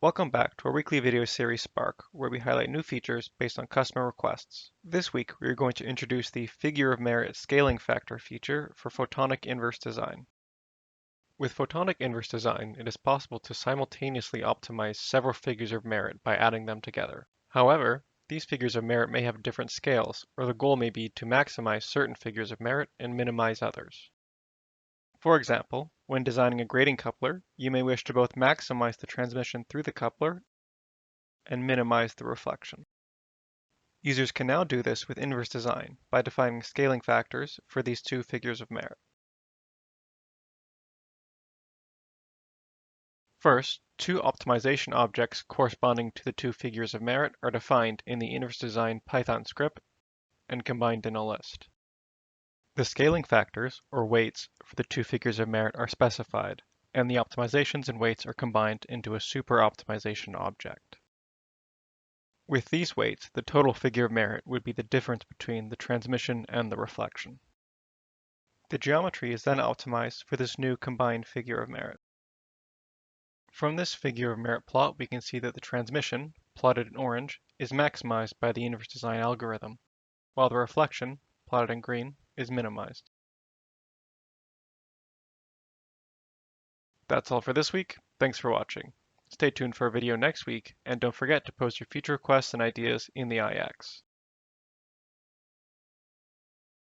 Welcome back to our weekly video series Spark, where we highlight new features based on customer requests. This week, we are going to introduce the Figure of Merit Scaling Factor feature for Photonic Inverse Design. With Photonic Inverse Design, it is possible to simultaneously optimize several figures of merit by adding them together. However, these figures of merit may have different scales, or the goal may be to maximize certain figures of merit and minimize others. For example, when designing a grating coupler, you may wish to both maximize the transmission through the coupler and minimize the reflection. Users can now do this with inverse design by defining scaling factors for these two figures of merit. First, two optimization objects corresponding to the two figures of merit are defined in the inverse design Python script and combined in a list. The scaling factors, or weights, for the two figures of merit are specified, and the optimizations and weights are combined into a super optimization object. With these weights, the total figure of merit would be the difference between the transmission and the reflection. The geometry is then optimized for this new combined figure of merit. From this figure of merit plot, we can see that the transmission, plotted in orange, is maximized by the inverse design algorithm, while the reflection, plotted in green, is minimized. That's all for this week. Thanks for watching. Stay tuned for a video next week, and don't forget to post your feature requests and ideas in the IX.